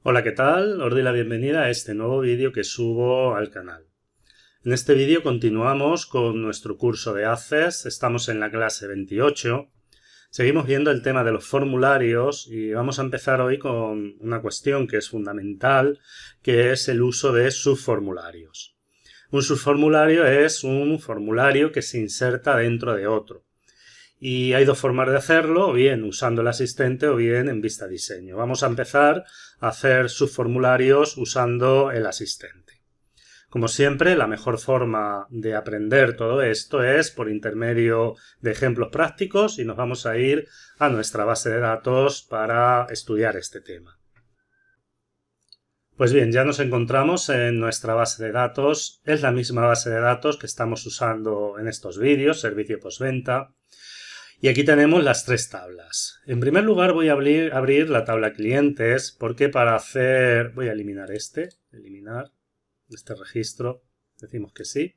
Hola, ¿qué tal? Os doy la bienvenida a este nuevo vídeo que subo al canal. En este vídeo continuamos con nuestro curso de Access, estamos en la clase 28, seguimos viendo el tema de los formularios y vamos a empezar hoy con una cuestión que es fundamental, que es el uso de subformularios. Un subformulario es un formulario que se inserta dentro de otro. Y hay dos formas de hacerlo, o bien usando el asistente o bien en vista diseño. Vamos a empezar a hacer subformularios usando el asistente. Como siempre, la mejor forma de aprender todo esto es por intermedio de ejemplos prácticos y nos vamos a ir a nuestra base de datos para estudiar este tema. Pues bien, ya nos encontramos en nuestra base de datos. Es la misma base de datos que estamos usando en estos vídeos, servicio postventa. Y aquí tenemos las tres tablas. En primer lugar voy a abrir la tabla clientes porque para hacer... Voy a eliminar eliminar este registro, decimos que sí.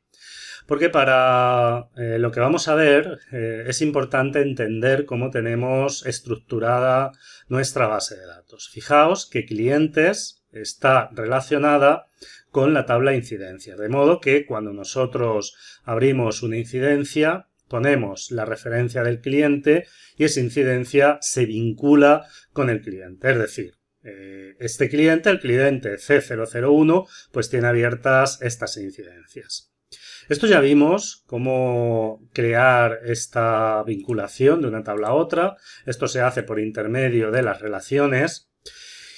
Porque para lo que vamos a ver es importante entender cómo tenemos estructurada nuestra base de datos. Fijaos que clientes está relacionada con la tabla incidencias, de modo que cuando nosotros abrimos una incidencia ponemos la referencia del cliente y esa incidencia se vincula con el cliente. Es decir, este cliente, el cliente C001, pues tiene abiertas estas incidencias. Esto ya vimos cómo crear esta vinculación de una tabla a otra. Esto se hace por intermedio de las relaciones.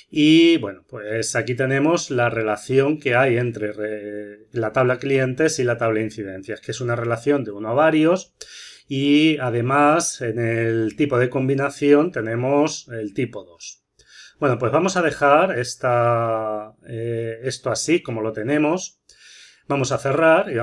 Y bueno, pues aquí tenemos la relación que hay entre la tabla clientes y la tabla incidencias, que es una relación de 1 a varios. Y además en el tipo de combinación tenemos el tipo 2. Bueno, pues vamos a dejar esto así como lo tenemos. Vamos a cerrar y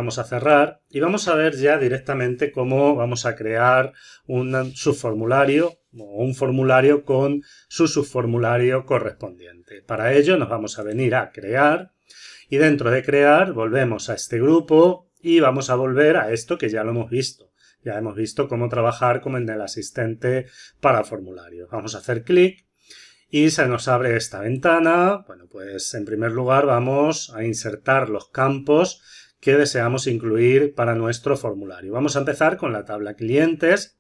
vamos a ver ya directamente cómo vamos a crear un subformulario o un formulario con su subformulario correspondiente. Para ello nos vamos a venir a crear y dentro de crear volvemos a este grupo y vamos a volver a esto que ya lo hemos visto. Ya hemos visto cómo trabajar como en el asistente para formularios. Vamos a hacer clic y se nos abre esta ventana. Bueno, pues en primer lugar vamos a insertar los campos que deseamos incluir para nuestro formulario. Vamos a empezar con la tabla clientes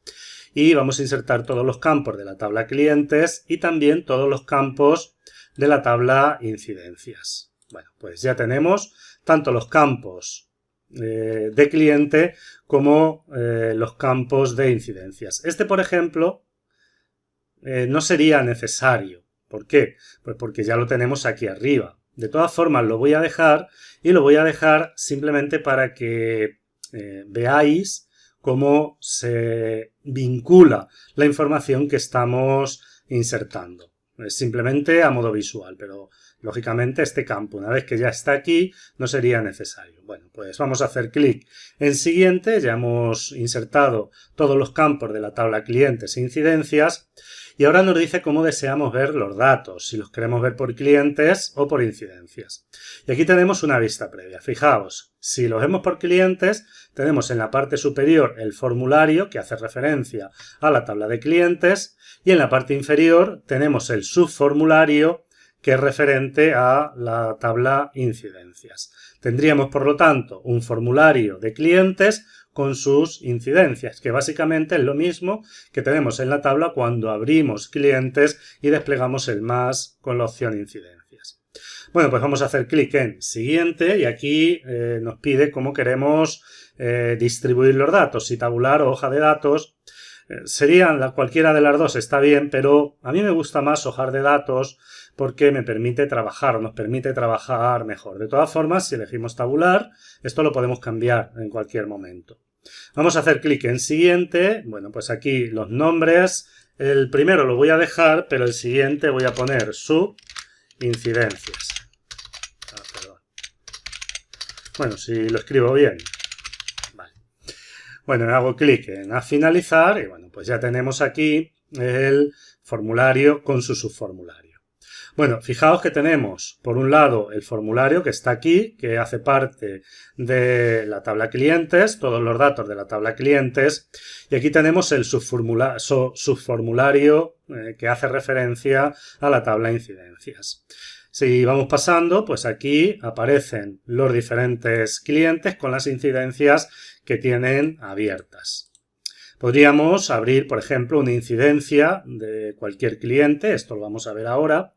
y vamos a insertar todos los campos de la tabla clientes y también todos los campos de la tabla incidencias. Bueno, pues ya tenemos tanto los campos de cliente como los campos de incidencias. Este, por ejemplo, no sería necesario. ¿Por qué? Pues porque ya lo tenemos aquí arriba. De todas formas lo voy a dejar y lo voy a dejar simplemente para que veáis cómo se vincula la información que estamos insertando. Es simplemente a modo visual, pero lógicamente este campo, una vez que ya está aquí, no sería necesario. Bueno, pues vamos a hacer clic en siguiente. Ya hemos insertado todos los campos de la tabla clientes e incidencias. Y ahora nos dice cómo deseamos ver los datos, si los queremos ver por clientes o por incidencias. Y aquí tenemos una vista previa. Fijaos, si los vemos por clientes, tenemos en la parte superior el formulario que hace referencia a la tabla de clientes y en la parte inferior tenemos el subformulario que es referente a la tabla incidencias. Tendríamos, por lo tanto, un formulario de clientes con sus incidencias, que básicamente es lo mismo que tenemos en la tabla cuando abrimos clientes y desplegamos el más con la opción incidencias. Bueno, pues vamos a hacer clic en siguiente y aquí nos pide cómo queremos distribuir los datos, si tabular o hoja de datos. Cualquiera de las dos está bien, pero a mí me gusta más hoja de datos porque me permite trabajar o nos permite trabajar mejor. De todas formas, si elegimos tabular, esto lo podemos cambiar en cualquier momento. Vamos a hacer clic en siguiente. Bueno, pues aquí los nombres. El primero lo voy a dejar, pero el siguiente voy a poner subincidencias. Perdón. Bueno, si lo escribo bien. Vale. Bueno, hago clic en finalizar y bueno, pues ya tenemos aquí el formulario con su subformulario. Bueno, fijaos que tenemos, por un lado, el formulario que está aquí, que hace parte de la tabla clientes, todos los datos de la tabla clientes, y aquí tenemos el subformulario que hace referencia a la tabla incidencias. Si vamos pasando, pues aquí aparecen los diferentes clientes con las incidencias que tienen abiertas. Podríamos abrir, por ejemplo, una incidencia de cualquier cliente, esto lo vamos a ver ahora,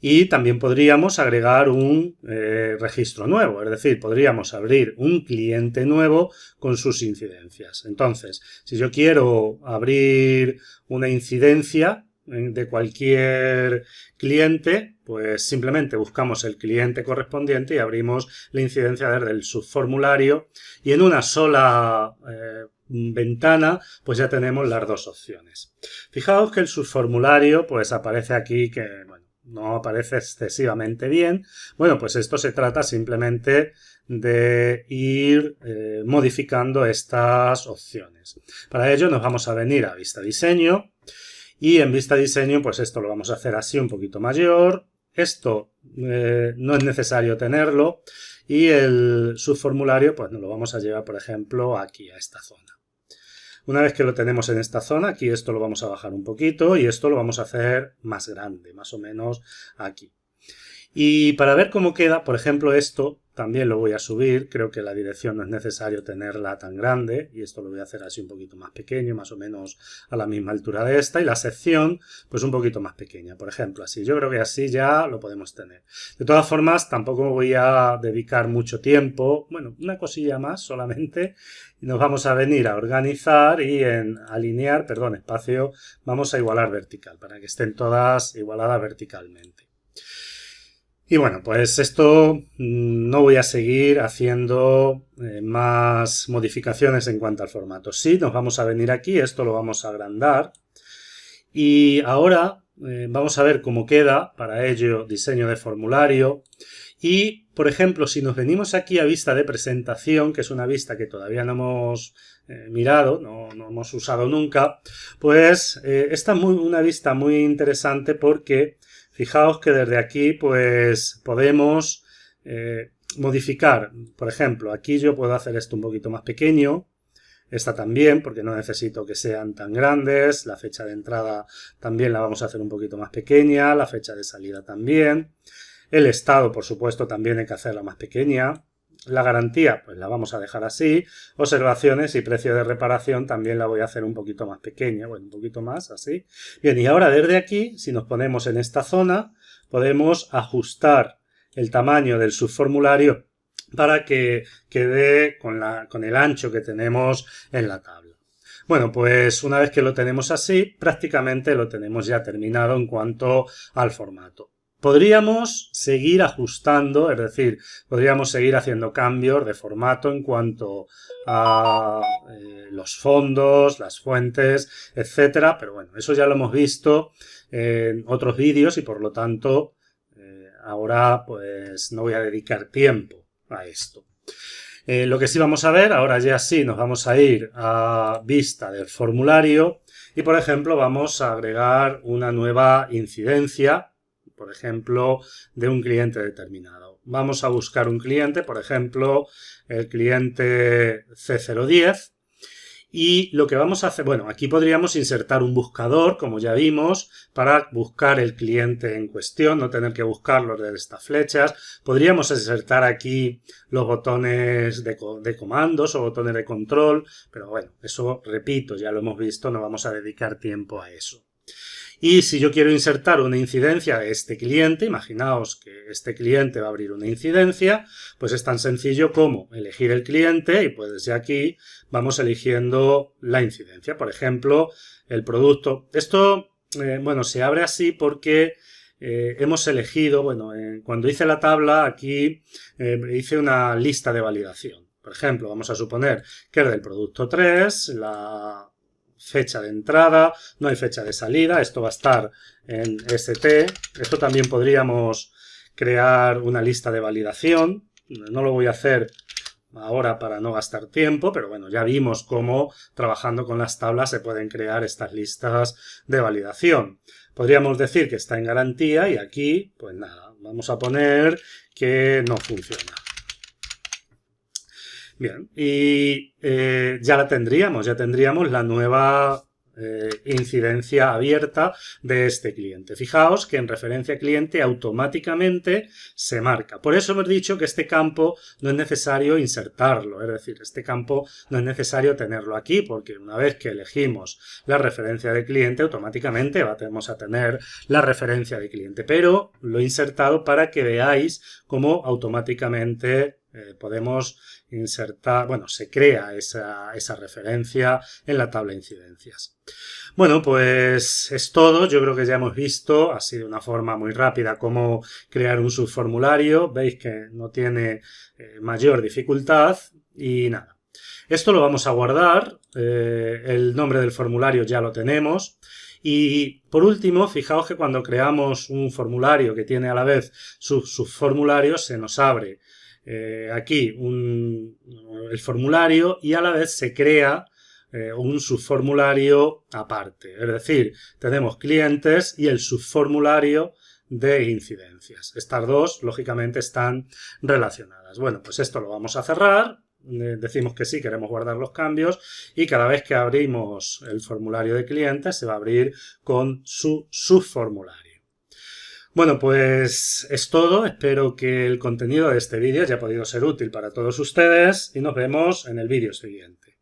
y también podríamos agregar un registro nuevo, es decir, podríamos abrir un cliente nuevo con sus incidencias. Entonces, si yo quiero abrir una incidencia de cualquier cliente, pues simplemente buscamos el cliente correspondiente y abrimos la incidencia desde el subformulario y en una sola ventana pues ya tenemos las dos opciones. Fijaos que el subformulario pues aparece aquí que bueno, no aparece excesivamente bien. Bueno, pues esto se trata simplemente de ir modificando estas opciones. Para ello nos vamos a venir a Vista Diseño y en Vista Diseño pues esto lo vamos a hacer así un poquito mayor. Esto no es necesario tenerlo y el subformulario pues nos lo vamos a llevar por ejemplo aquí a esta zona. Una vez que lo tenemos en esta zona, aquí esto lo vamos a bajar un poquito y esto lo vamos a hacer más grande, más o menos aquí. Y para ver cómo queda, por ejemplo, esto también lo voy a subir. Creo que la dirección no es necesario tenerla tan grande y esto lo voy a hacer así un poquito más pequeño, más o menos a la misma altura de esta. Y la sección, pues un poquito más pequeña, por ejemplo, así. Yo creo que así ya lo podemos tener. De todas formas, tampoco me voy a dedicar mucho tiempo. Bueno, una cosilla más solamente. Y nos vamos a venir a organizar y en alinear, perdón, espacio, vamos a igualar vertical para que estén todas igualadas verticalmente. Y bueno, pues esto no voy a seguir haciendo más modificaciones en cuanto al formato. Sí, nos vamos a venir aquí, esto lo vamos a agrandar. Y ahora vamos a ver cómo queda, para ello diseño de formulario. Y, por ejemplo, si nos venimos aquí a vista de presentación, que es una vista que todavía no hemos mirado, no hemos usado nunca, pues esta es una vista muy interesante porque fijaos que desde aquí pues podemos modificar, por ejemplo, aquí yo puedo hacer esto un poquito más pequeño, esta también, porque no necesito que sean tan grandes, la fecha de entrada también la vamos a hacer un poquito más pequeña, la fecha de salida también, el estado, por supuesto, también hay que hacerla más pequeña. La garantía, pues la vamos a dejar así. Observaciones y precio de reparación también la voy a hacer un poquito más pequeña, bueno, un poquito más, así. Bien, y ahora desde aquí, si nos ponemos en esta zona, podemos ajustar el tamaño del subformulario para que quede con el ancho que tenemos en la tabla. Bueno, pues una vez que lo tenemos así, prácticamente lo tenemos ya terminado en cuanto al formato. Podríamos seguir ajustando, es decir, podríamos seguir haciendo cambios de formato en cuanto a los fondos, las fuentes, etcétera, pero bueno, eso ya lo hemos visto en otros vídeos y por lo tanto ahora pues no voy a dedicar tiempo a esto. Lo que sí vamos a ver, ahora ya sí nos vamos a ir a vista del formulario y por ejemplo vamos a agregar una nueva incidencia, por ejemplo, de un cliente determinado. Vamos a buscar un cliente, por ejemplo, el cliente C010. Y lo que vamos a hacer, bueno, aquí podríamos insertar un buscador, como ya vimos, para buscar el cliente en cuestión, no tener que buscarlo desde estas flechas. Podríamos insertar aquí los botones de comandos o botones de control, pero bueno, eso, repito, ya lo hemos visto, no vamos a dedicar tiempo a eso. Y si yo quiero insertar una incidencia de este cliente, imaginaos que este cliente va a abrir una incidencia, pues es tan sencillo como elegir el cliente y pues desde aquí vamos eligiendo la incidencia. Por ejemplo, el producto. Esto, bueno, se abre así porque hemos elegido, bueno, cuando hice la tabla aquí hice una lista de validación. Por ejemplo, vamos a suponer que es del producto 3, la fecha de entrada, no hay fecha de salida, esto va a estar en ST. Esto también podríamos crear una lista de validación, no lo voy a hacer ahora para no gastar tiempo, pero bueno, ya vimos cómo trabajando con las tablas se pueden crear estas listas de validación. Podríamos decir que está en garantía y aquí, pues nada, vamos a poner que no funciona. Bien, y ya tendríamos la nueva incidencia abierta de este cliente. Fijaos que en referencia cliente automáticamente se marca. Por eso hemos dicho que este campo no es necesario insertarlo, es decir, este campo no es necesario tenerlo aquí porque una vez que elegimos la referencia de cliente automáticamente vamos a tener la referencia de cliente, pero lo he insertado para que veáis cómo automáticamente podemos insertar, bueno, se crea esa referencia en la tabla de incidencias. Bueno, pues es todo. Yo creo que ya hemos visto, ha sido una forma muy rápida cómo crear un subformulario. Veis que no tiene mayor dificultad y nada. Esto lo vamos a guardar, el nombre del formulario ya lo tenemos. Y por último, fijaos que cuando creamos un formulario que tiene a la vez sus subformularios, se nos abre aquí el formulario y a la vez se crea un subformulario aparte. Es decir, tenemos clientes y el subformulario de incidencias. Estas dos, lógicamente, están relacionadas. Bueno, pues esto lo vamos a cerrar. Decimos que sí, queremos guardar los cambios y cada vez que abrimos el formulario de clientes se va a abrir con su subformulario. Bueno, pues es todo. Espero que el contenido de este vídeo haya podido ser útil para todos ustedes y nos vemos en el vídeo siguiente.